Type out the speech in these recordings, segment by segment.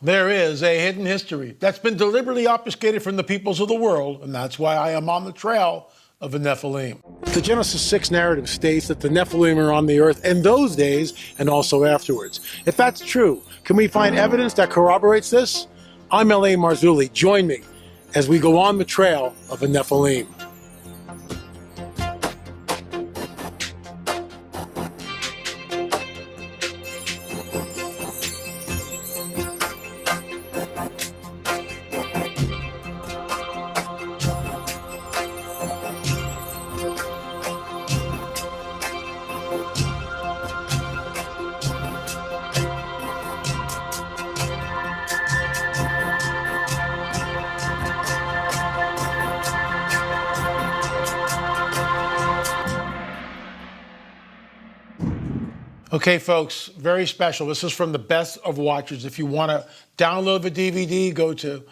There is a hidden history that's been deliberately obfuscated from the peoples of the world, and that's why I am on the trail of the Nephilim. The Genesis 6 narrative states that the Nephilim are on the earth in those days and also afterwards. If that's true, can we find evidence that corroborates this? I'm L.A. Marzulli. Join me as we go on the trail of the Nephilim. Okay, folks, very special. This is from the Best of Watchers. If you want to download the DVD, go to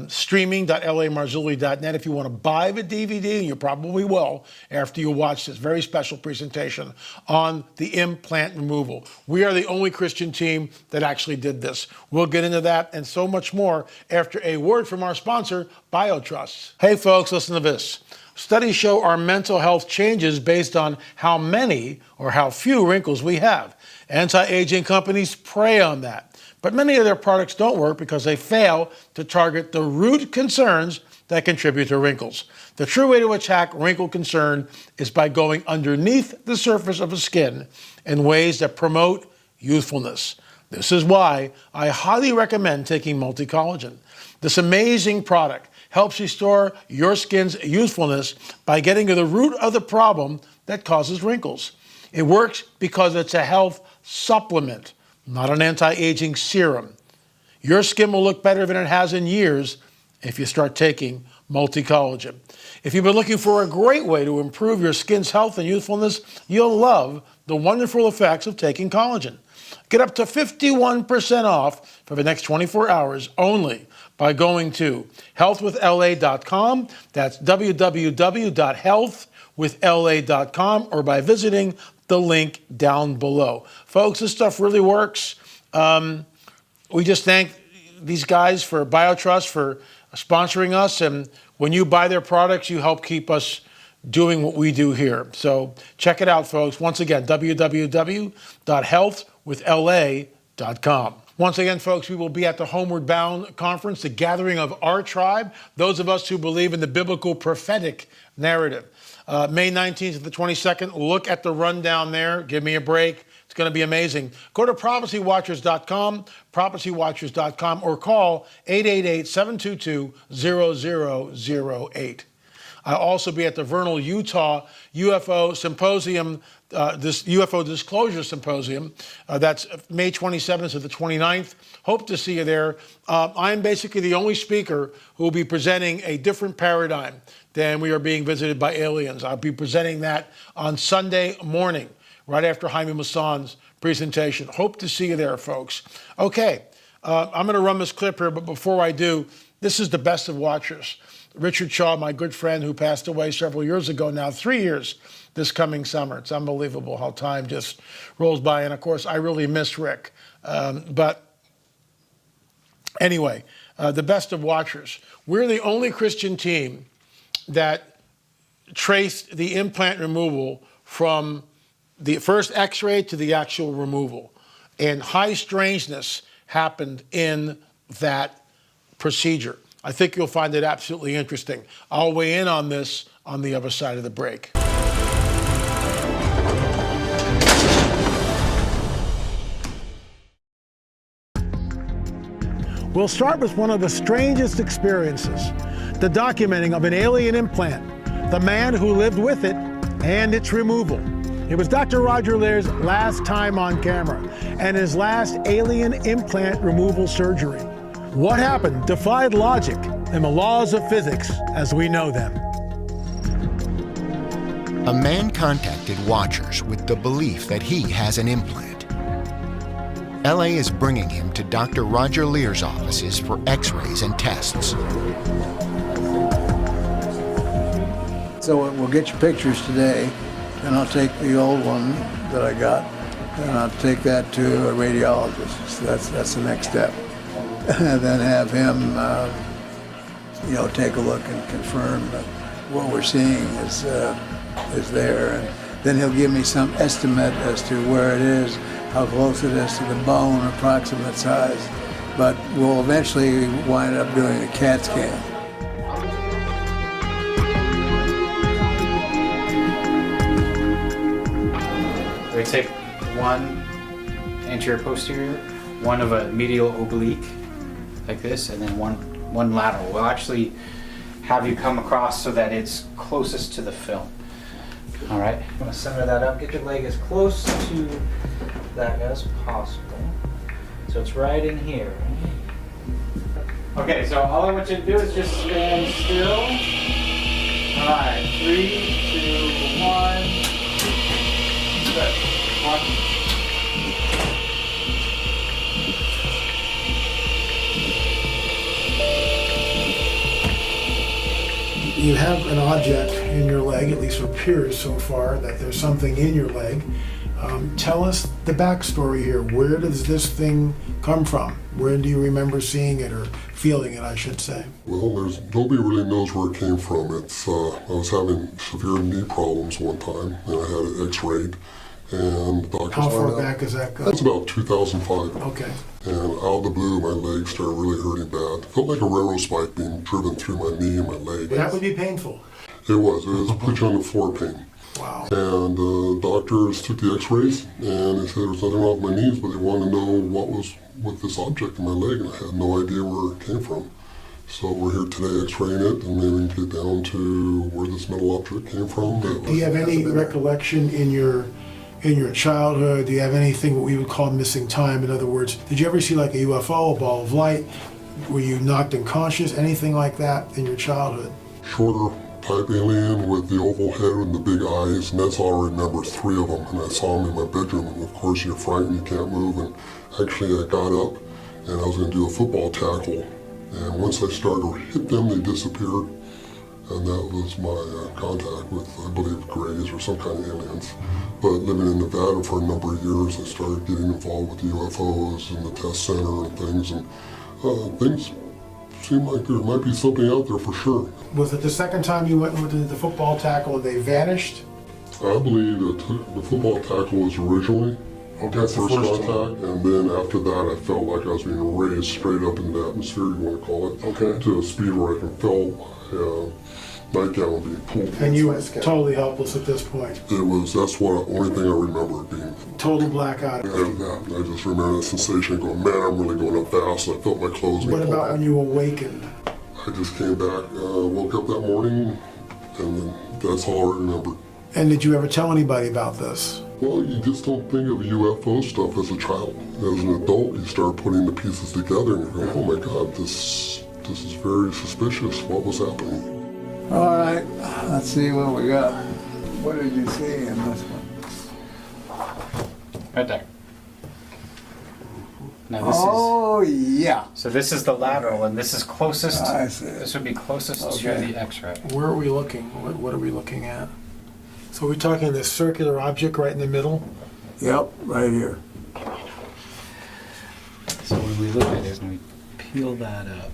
streaming.lamarzulli.net. If you want to buy the DVD, and you probably will after you watch this very special presentation on the implant removal. We are the only Christian team that actually did this. We'll get into that and so much more after a word from our sponsor, BioTrust. Hey, folks, listen to this. Studies show our mental health changes based on how many or how few wrinkles we have. Anti-aging companies prey on that. But many of their products don't work because they fail to target the root concerns that contribute to wrinkles. The true way to attack wrinkle concern is by going underneath the surface of the skin in ways that promote youthfulness. This is why I highly recommend taking Multi-Collagen. This amazing product helps restore your skin's youthfulness by getting to the root of the problem that causes wrinkles. It works because it's a health supplement, not an anti-aging serum. Your skin will look better than it has in years if you start taking Multi-Collagen. If you've been looking for a great way to improve your skin's health and youthfulness, you'll love the wonderful effects of taking collagen. Get up to 51% off for the next 24 hours only by going to healthwithla.com. That's www.healthwithla.com, or by visiting the link down below. Folks, this stuff really works. We just thank these guys for BioTrust for sponsoring us. And when you buy their products, you help keep us doing what we do here. So check it out, folks. Once again, www.healthwithla.com. Once again, folks, we will be at the Homeward Bound Conference, the gathering of our tribe, those of us who believe in the biblical prophetic narrative. May 19th to the 22nd, look at the rundown there. Give me a break. It's going to be amazing. Go to prophecywatchers.com, prophecywatchers.com, or call 888-722-0008. I'll also be at the Vernal, Utah UFO Symposium, this UFO Disclosure Symposium. That's May 27th to the 29th. Hope to see you there. I'm basically the only speaker who will be presenting a different paradigm than we are being visited by aliens. I'll be presenting that on Sunday morning, right after Jaime Maussan's presentation. Hope to see you there, folks. Okay, I'm going to run this clip here, but before I do, this is the Best of Watchers. Richard Shaw, my good friend who passed away several years ago now, 3 years this coming summer. It's unbelievable how time just rolls by. And of course, I really miss Rick. But anyway, the Best of Watchers. We're the only Christian team that traced the implant removal from the first x-ray to the actual removal. And high strangeness happened in that procedure. I think you'll find it absolutely interesting. I'll weigh in on this on the other side of the break. We'll start with one of the strangest experiences, the documenting of an alien implant, the man who lived with it, and its removal. It was Dr. Roger Lear's last time on camera and his last alien implant removal surgery. What happened defied logic and the laws of physics as we know them. A man contacted Watchers with the belief that he has an implant. LA is bringing him to Dr. Roger Lear's offices for x-rays and tests. So we'll get your pictures today, and I'll take the old one that I got, and I'll take that to a radiologist. So that's the next step. and then have him, you know, take a look and confirm that what we're seeing is there. And then he'll give me some estimate as to where it is, how close it is to the bone, approximate size. But we'll eventually wind up doing a CAT scan. We take one anterior posterior, one of a medial oblique, like this, and then one lateral. We'll actually have you come across so that it's closest to the film. All right. I'm gonna center that up. Get your leg as close to that as possible. So it's right in here. Okay, so all I want you to do is just stand still. All right, 3, 2, 1. Good. 1. You have an object in your leg, at least it appears so far that there's something in your leg. Tell us the backstory here. Where does this thing come from? Where do you remember seeing it or feeling it, I should say? Well, nobody really knows where it came from. It's I was having severe knee problems one time, and I had it x-rayed, and the doctors How far found out- back is that go? That's about 2005. Okay. And out of the blue, my legs started really hurting bad. Felt like a railroad spike being driven through my knee and my leg. That would be painful. It was put you on the floor pain. Wow. And the doctors took the x-rays, and they said there was nothing wrong with my knees, but they wanted to know what was with this object in my leg, and I had no idea where it came from. So we're here today x-raying it, and maybe we can get down to where this metal object came from. Do you have any recollection in your childhood? Do you have anything what we would call missing time? In other words, did you ever see like a UFO, a ball of light? Were you knocked unconscious? Anything like that in your childhood? Shorter type alien with the oval head and the big eyes, and that's all I remember, 3 of them. And I saw them in my bedroom, and of course you're frightened, you can't move. And actually I got up, and I was going to do a football tackle. And once I started to hit them, they disappeared. And that was my contact with, I believe, Greys or some kind of aliens. But living in Nevada for a number of years, I started getting involved with the UFOs and the test center and things things seemed like there might be something out there for sure. Was it the second time you went with the football tackle and they vanished? I believe that the football tackle was originally That's the first first contact, and then after that I felt like I was being raised straight up in the atmosphere, you want to call it, to a speed where I can feel nightgown being pulled. And you were totally helpless at this point. That's what only thing I remember being. Total blackout. And I just remember the sensation going, man, I'm really going up fast. I felt my clothes being What pulled about back. when you awakened? I just came back, woke up that morning, and then that's all I remember. And did you ever tell anybody about this? Well, you just don't think of UFO stuff as a child. As an adult, you start putting the pieces together and you go, oh my God, this is very suspicious. What was happening? All right, let's see what we got. What did you see in this one? Right there. Now this Oh, yeah. so this is the lateral, and this is closest. I see. This would be closest to Okay. the X-ray. Where are we looking? What are we looking at? So we're talking this circular object right in the middle? Yep, right here. So when we look at it and we peel that up,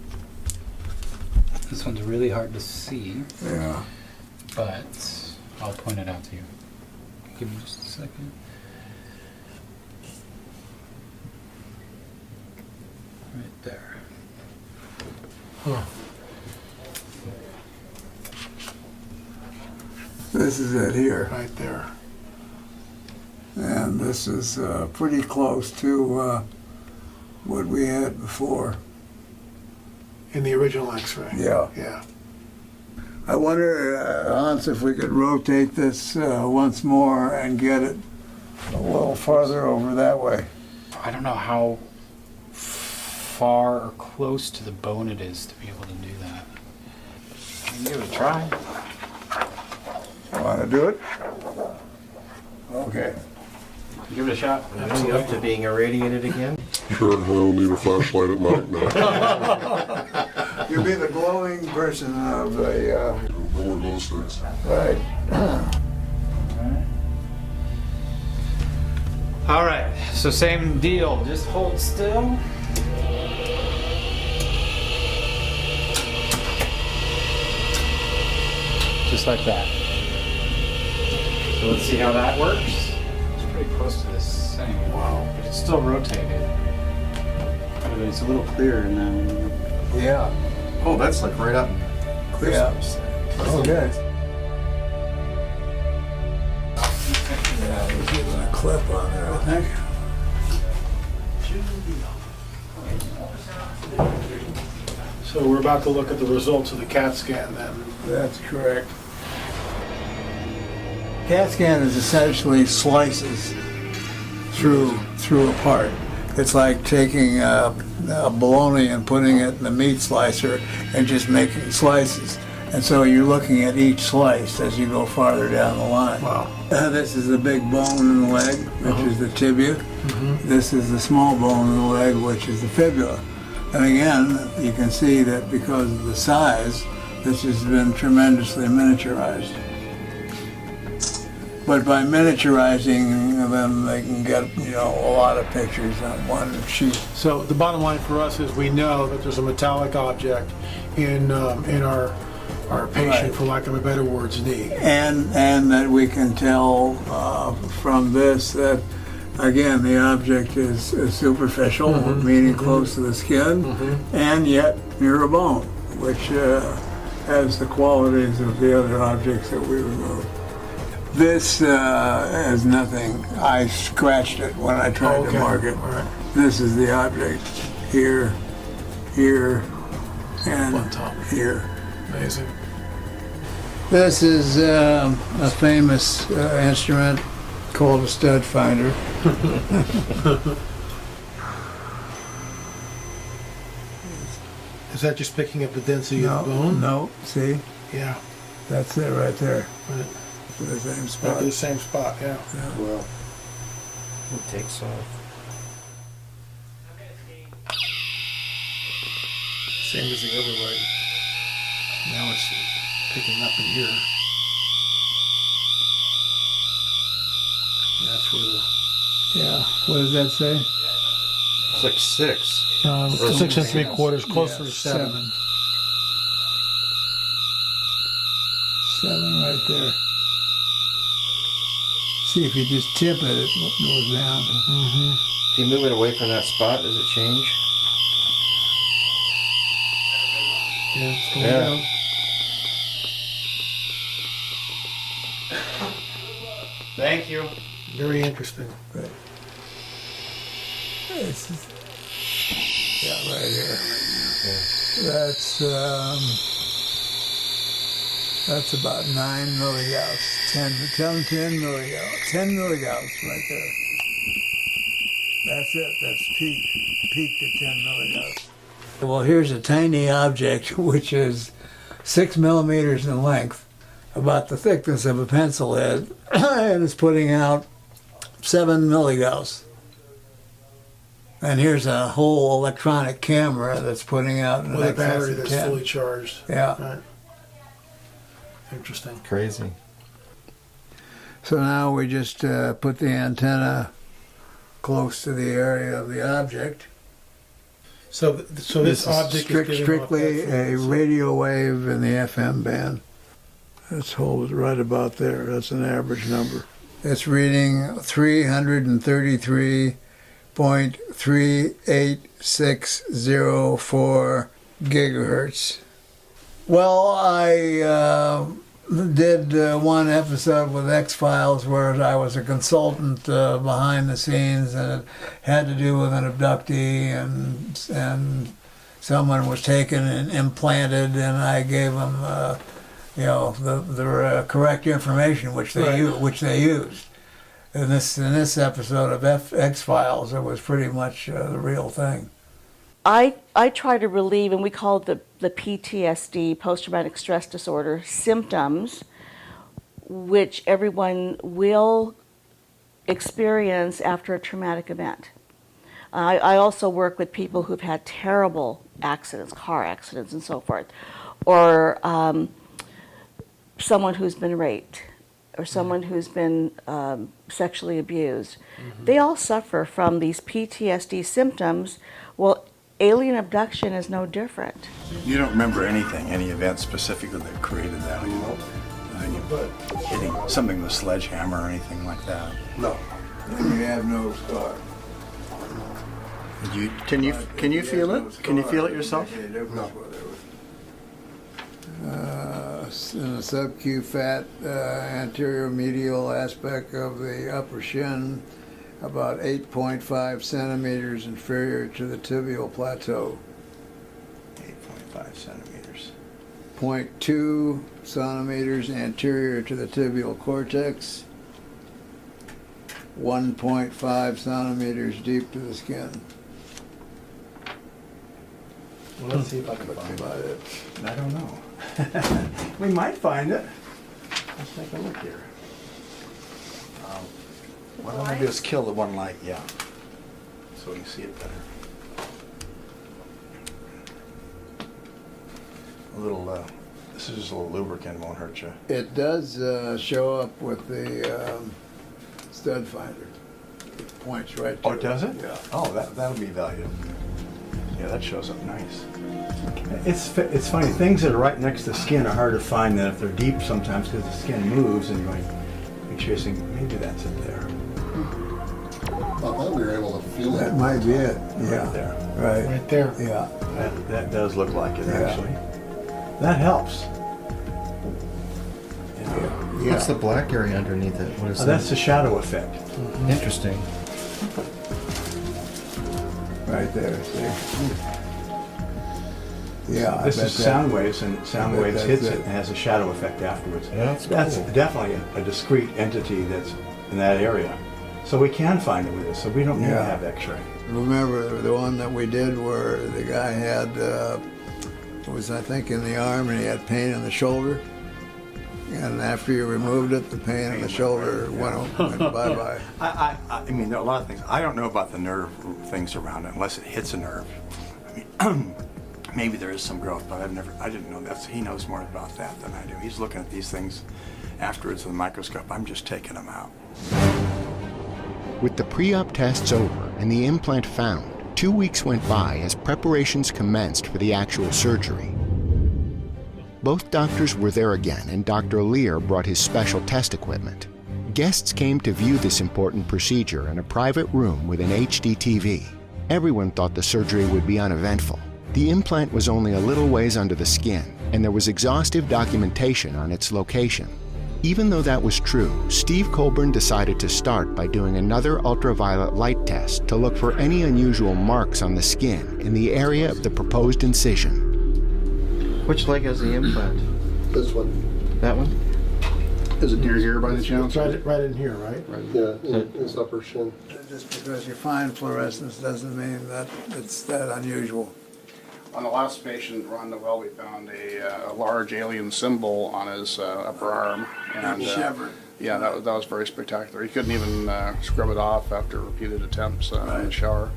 this one's really hard to see, Yeah. but I'll point it out to you. Give me just a second. Right there. Huh. This is it here. Right there. And this is pretty close to what we had before. In the original X-ray? Yeah. Yeah. I wonder, Hans, if we could rotate this once more and get it a little farther over that way. I don't know how far or close to the bone it is to be able to do that. I can give it a try. Want to do it? Okay. Give it a shot. Living up to being irradiated again? Sure, I don't need a flashlight at night now. You'll be the glowing person of the, No more glow sticks. right. All right, so same deal. Just hold still. just like that. So let's see how that works. It's pretty close to this thing. Wow. But it's still rotated. But it's a little clearer now. Yeah. Oh, that's like right up. Clear. Yeah. Oh, good. Yeah, there's even a clip on there, I think. So we're about to look at the results of the CAT scan then. That's correct. CAT scan is essentially slices through a part. It's like taking a bologna and putting it in the meat slicer and just making slices. And so you're looking at each slice as you go farther down the line. Wow. This is the big bone in the leg, which is the tibia. This is the small bone in the leg, which is the fibula. And again, you can see that because of the size, this has been tremendously miniaturized. But by miniaturizing them, they can get, a lot of pictures on one sheet. So the bottom line for us is we know that there's a metallic object in our patient, Right. for lack of a better words, knee. And that we can tell from this that, again, the object is superficial, meaning close to the skin, and yet near a bone, which has the qualities of the other objects that we removed. This has nothing. I scratched it when I tried to mark it. All right. This is the object here, here, and On top. here. Amazing. This is a famous instrument called a stud finder. Is that just picking up the density of the bone? No, see? Yeah. That's it right there. Right. The same Right spot. to the same spot, yeah. Well, it takes off. Same as the other leg. Now it's picking up in here. That's where the Yeah. What does that say? It's like 6. 6 3/4, closer to 7. 7 right there. See, if you just tip it, it goes down. If you move it away from that spot, does it change? Yeah, it's going Yeah. down. Thank you. Very interesting. Right. This is, yeah, right here. That's about 9 milligauss. 10 milligauss. 10 milligauss right there. That's it. That's peaked at 10 milligauss. Well, here's a tiny object which is 6 millimeters in length, about the thickness of a pencil head, and it's putting out 7 milligauss. And here's a whole electronic camera that's putting out an With a excess battery of that's 10. fully charged. Yeah. Right. Interesting. Crazy. So now we just put the antenna close to the area of the object. So this object is giving off strictly that a frequency. radio wave in the FM band. Let's hold it right about there. That's an average number. It's reading 333.38604 gigahertz. Well, I did one episode with X-Files where I was a consultant behind the scenes, and it had to do with an abductee, and someone was taken and implanted, and I gave them, the correct information which they used. In this episode of X-Files, it was pretty much the real thing. I try to relieve, and we call it the PTSD, post-traumatic stress disorder, symptoms, which everyone will experience after a traumatic event. I also work with people who've had terrible accidents, car accidents and so forth, or someone who's been raped, or someone who's been sexually abused. They all suffer from these PTSD symptoms. Well, alien abduction is no different. You don't remember anything, any event specifically that created that? hitting something with a sledgehammer or anything like that. No. You have no scar. Can you feel it? Can you feel it yourself? No. In the sub-Q fat anterior medial aspect of the upper shin, about 8.5 centimeters inferior to the tibial plateau. 8.5 centimeters. 0.2 centimeters anterior to the tibial cortex. 1.5 centimeters deep to the skin. Well, let's see if I can find About it. it. I don't know. We might find it. Let's take a look here. What I'm gonna do is kill the one light, yeah, so we can see it better. A little, this is just a little lubricant, won't hurt you. It does show up with the stud finder. It points right to Oh, does it? Yeah. Oh, that'll be valuable. Yeah, that shows up nice. It's funny, things that are right next to the skin are hard to find than if they're deep sometimes because the skin moves and you're chasing, maybe that's it there. I thought we were able to feel That it. might be it. Right Yeah. there. Right. Right there. Yeah. That does look like it, Yeah. actually. That helps. Yeah. What's the black area underneath it? What is that? That's the shadow effect. Interesting. Right there. See. Yeah. I This bet is that- sound waves, and sound I bet waves that's hits it. it and has a shadow effect afterwards. Yeah, that's cool. Definitely a discrete entity that's in that area. So we can find it with this, so we don't need to Yeah. have X-ray. Remember the one that we did where the guy had was I think in the arm and he had pain in the shoulder, and after you removed it, the pain in the shoulder went bye-bye. I mean, there are a lot of things. I don't know about the nerve things around it unless it hits a nerve. I mean, maybe there is some growth, but I didn't know that. He knows more about that than I do. He's looking at these things afterwards with a microscope. I'm just taking them out. With the pre-op tests over and the implant found, 2 weeks went by as preparations commenced for the actual surgery. Both doctors were there again, and Dr. Lear brought his special test equipment. Guests came to view this important procedure in a private room with an HD TV. Everyone thought the surgery would be uneventful. The implant was only a little ways under the skin, and there was exhaustive documentation on its location. Even though that was true, Steve Colburn decided to start by doing another ultraviolet light test to look for any unusual marks on the skin in the area of the proposed incision. Which leg has the implant? This one. That one? Is it near here by the chance? Right in here, right? Yeah, in his upper shin. Just because you find fluorescence doesn't mean that it's that unusual. On the last patient, Ron Noel, we found a large alien symbol on his upper arm. And Shivered. yeah, that was very spectacular. He couldn't even scrub it off after repeated attempts in the shower.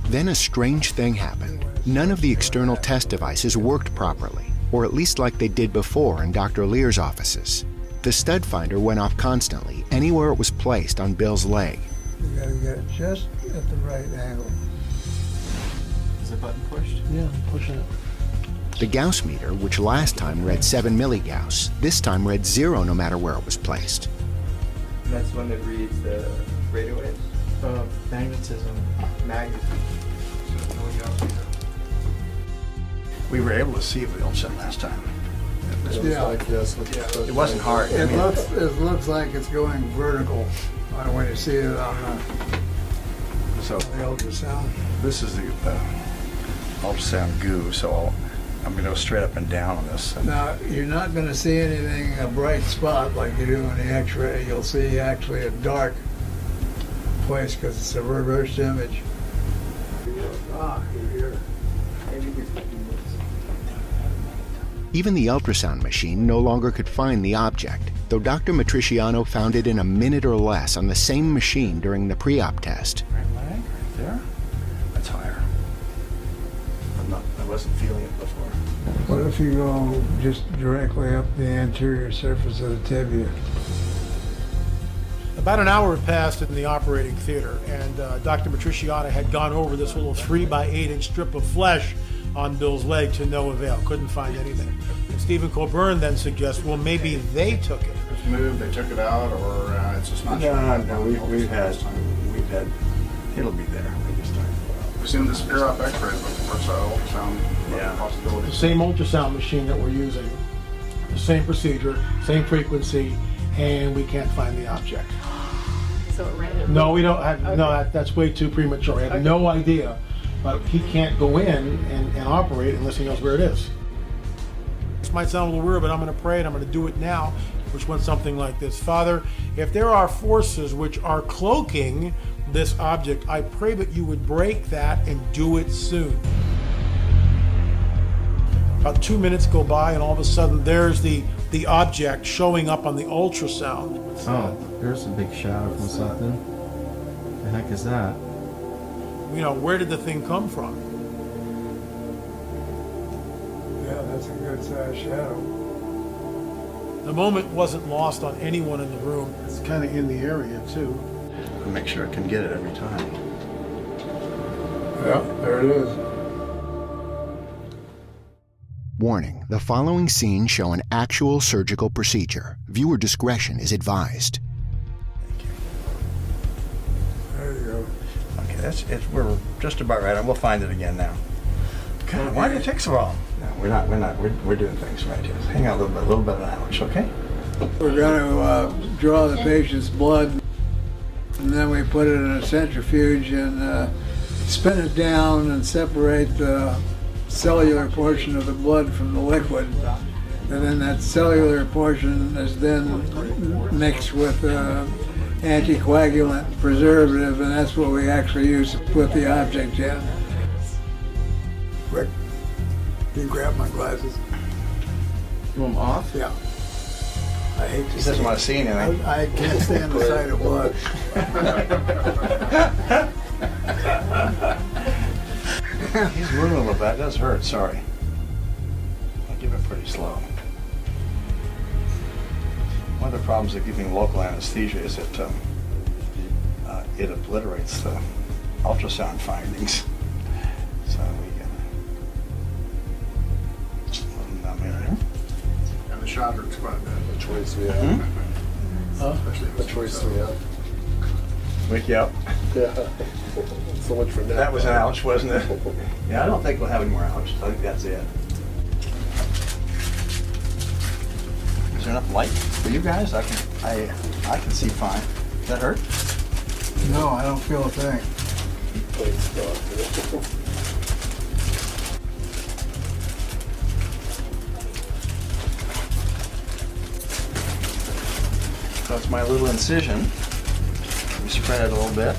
Then a strange thing happened. None of the external test devices worked properly, or at least like they did before in Dr. Lear's offices. The stud finder went off constantly anywhere it was placed on Bill's leg. You gotta get it just at the right angle. Is the button pushed? Yeah, I'm pushing it. The Gauss meter, which last time read 7 milligauss, this time read 0 no matter where it was placed. And that's when it reads the radio waves? Magnetism. Magnetism. We were able to see it with Ultrasound last time. Yeah. It wasn't hard. I It mean, looks like it's going vertical when you see it on so the ultrasound. this is the ultrasound goo, so I'm going to go straight up and down on this. Now, you're not going to see anything, a bright spot like you do in the X-ray. You'll see actually a dark place because it's a reversed image. You're here. Even the ultrasound machine no longer could find the object, though Dr. Matriciano found it in a minute or less on the same machine during the pre-op test. Right leg, right there. That's higher. I wasn't feeling it before. What if you go just directly up the anterior surface of the tibia? About an hour had passed in the operating theater, and Dr. Matriciana had gone over this little 3 by 8 inch strip of flesh on Bill's leg to no avail. Couldn't find anything. And Stephen Colburn then suggests, well, maybe they took it. It's moved, they took it out, or it's just not showing. No, we've had, it'll be there. We just don't. We've seen this appear off X-ray, but of course, ultrasound Yeah. The possibilities. same ultrasound machine that we're using, the same procedure, same frequency, and we can't find the object. So it ran. No, we don't have, no, that's way too premature. I have no idea, but he can't go in and operate unless he knows where it is. This might sound a little weird, but I'm going to pray and I'm going to do it now, which went something like this. Father, if there are forces which are cloaking this object, I pray that you would break that and do it soon. About 2 minutes go by and all of a sudden there's the object showing up on the ultrasound. Oh, there's a big shadow from something. The heck is that? You know, where did the thing come from? Yeah, that's a good sized shadow. The moment wasn't lost on anyone in the room. It's kind of in the area too. I'll make sure I can get it every time. Yeah, there it is. Warning, the following scenes show an actual surgical procedure. Viewer discretion is advised. There you go. Okay, that's it. We're just about right. We'll find it again now. God, why did it take so long? No, we're not. We're doing things right here. Hang on a little bit of knowledge, okay? We're going to draw the patient's blood, and then we put it in a centrifuge and spin it down and separate the cellular portion of the blood from the liquid. And then that cellular portion is then mixed with anticoagulant preservative, and that's what we actually use to put the object in. Rick, can you grab my glasses? You want them off? Yeah. I hate to He doesn't want to see anything. I can't stand the sight of blood. He's moving a little bit. That does hurt. Sorry. I'll give it pretty slow. One of the problems of giving local anesthesia is that it obliterates the ultrasound findings. So we get a little numb here. And the shot hurts quite a bit. The choice we have. Especially The choice we have. Wake you up. Yeah. So much for that. That was an ouch, wasn't it? Yeah, I don't think we'll have any more ouch. I think that's it. Is there enough light for you guys? I can see fine. Does that hurt? No, I don't feel a thing. So it's my little incision. We spread it a little bit.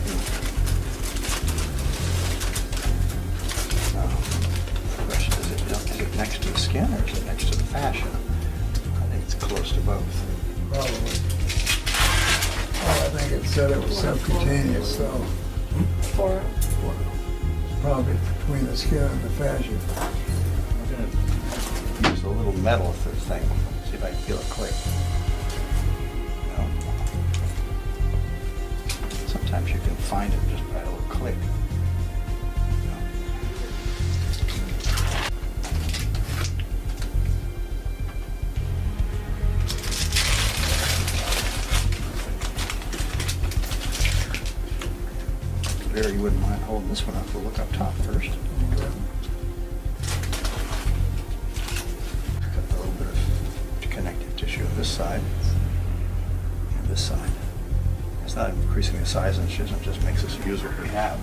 The question is it next to the skin or is it next to the fascia? I think it's close to both. Probably. Well, I think it said it was subcutaneous, so probably between the skin and the fascia. I'm going to use a little metal thing. See if I can feel it click. No. Sometimes you can find it just by a little click. Barry, you wouldn't mind holding this one up. We'll look up top first. Got a little bit of connective tissue on this side and this side. It's not increasing the size of the incision, it just makes us use what we have.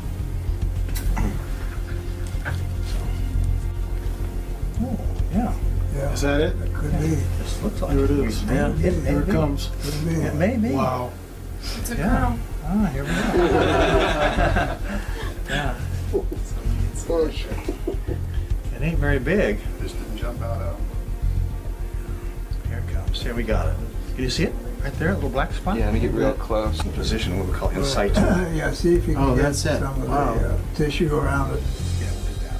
Oh, yeah. Yeah. Is that it? It could be. This looks like Here it is. Yeah, it may Here it be. comes. Could be. It may be. Wow. It's a Yeah. girl. Ah, here we go. Yeah. It ain't very big. Just didn't jump out. Here it comes. Here we got it. Can you see it? Right there, a little black spot? Yeah, let me get real close. In position, what we call insight. Yeah, see if you can Oh, get that's it. some of Wow. the tissue around it. Yeah, we'll do that.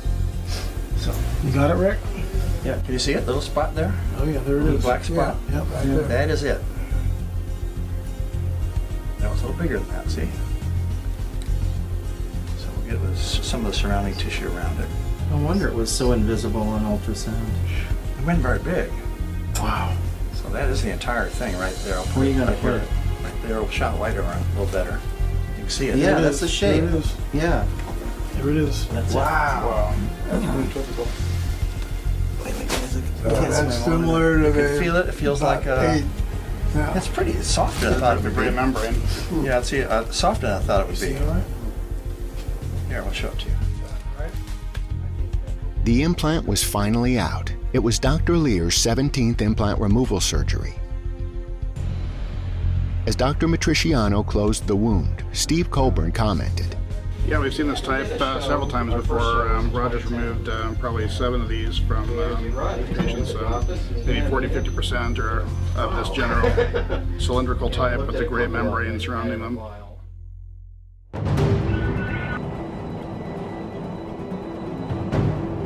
So, You got it, Rick? yeah, can you see it? Little spot there? Oh yeah, there it Little is. black spot? Yeah, Yep. right there. That is it. That was a little bigger than that, see? So we'll get some of the surrounding tissue around it. No wonder it was so invisible on ultrasound. It wasn't very big. Wow. So that is the entire thing right there. I'll Where are you gonna right put here. it? Right there. We'll shot lighter on it a little better. You can see it. Yeah, There it that's is. the shape. There it is. Yeah. There it is. That's Wow. That's pretty typical. That's similar to You can the. feel it. It feels like eight. Yeah. it's pretty softer than I thought it The would gray be. membrane. Yeah, see, softer than I thought it would be. See all right? Here, I'll show it to you. The implant was finally out. It was Dr. Lear's 17th implant removal surgery. As Dr. Matriciano closed the wound, Steve Colburn commented, Yeah, we've seen this type several times before. Roger's removed probably 7 of these from patients. Maybe 40–50% are of this general cylindrical type with the gray membrane surrounding them.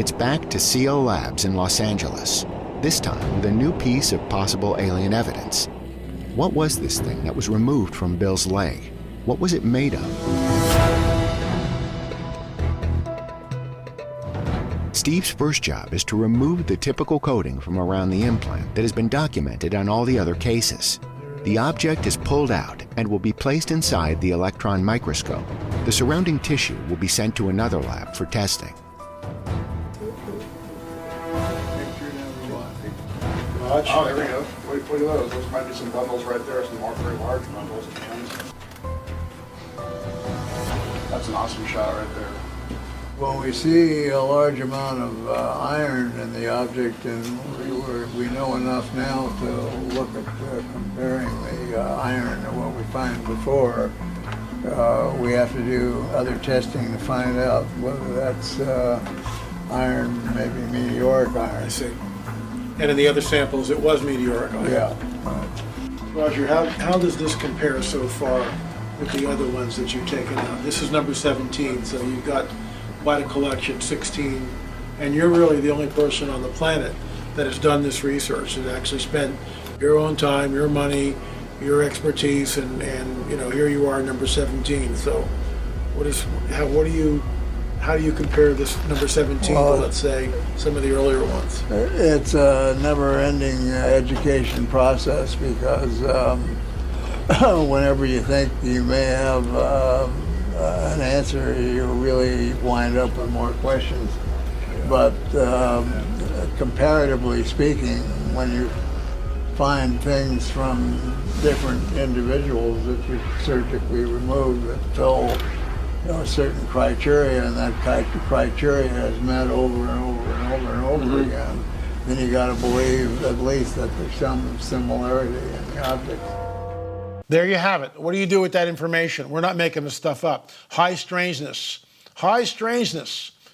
it's back to CO Labs in Los Angeles, this time with a new piece of possible alien evidence. What was this thing that was removed from Bill's leg? What was it made of? Steve's first job is to remove the typical coating from around the implant that has been documented on all the other cases. The object is pulled out and will be placed inside the electron microscope. The surrounding tissue will be sent to another lab for testing. Oh, there we go. Look at those. Those might be some bundles right there, some more very large bundles. That's an awesome shot right there. Well, we see a large amount of iron in the object, and we know enough now to look at comparing the iron to what we find before. We have to do other testing to find out whether that's iron, maybe meteoric iron. I see. And in the other samples, it was meteoric iron. Yeah. Roger, how does this compare so far with the other ones that you've taken out? This is number 17, so you've got quite a collection, 16, and you're really the only person on the planet that has done this research and actually spent your own time, your money, your expertise, and you know, here you are, number 17. So, how do you compare this number 17 to, let's say, some of the earlier ones? It's a never-ending education process because whenever you think you may have an answer, you really wind up with more questions. But comparatively speaking, when you find things from different individuals that you surgically remove that fill certain criteria, and that criteria is met over and over and over and over again, then you got to believe at least that there's some similarity in the objects. There you have it. What do you do with that information? We're not making this stuff up. High strangeness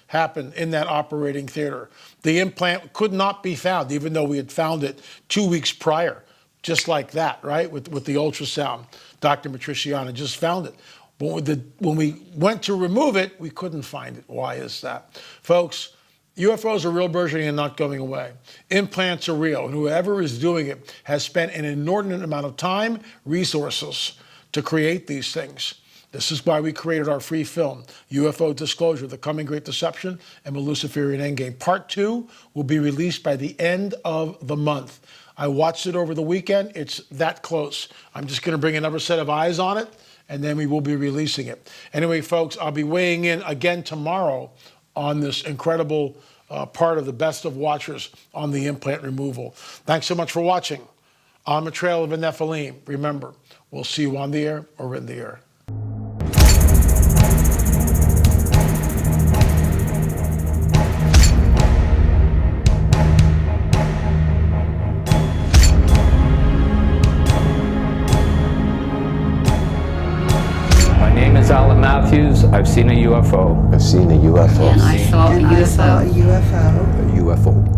happened in that operating theater. The implant could not be found, even though we had found it 2 weeks prior, just like that, right? With the ultrasound. Dr. Matriciano just found it. But when we went to remove it, we couldn't find it. Why is that? Folks, UFOs are real, burgeoning, and not going away. Implants are real, and whoever is doing it has spent an inordinate amount of time, resources to create these things. This is why we created our free film, UFO Disclosure, The Coming Great Deception and the Luciferian Endgame. Part 2 will be released by the end of the month. I watched it over the weekend. It's that close. I'm just going to bring another set of eyes on it, and then we will be releasing it. Anyway, folks, I'll be weighing in again tomorrow on this incredible part of the best of watchers on the implant removal. Thanks so much for watching. On the Trail of the Nephilim. Remember, we'll see you on the air or in the air. My name is Alan Matthews. I've seen a UFO. I've seen a UFO. And I saw a UFO. A UFO.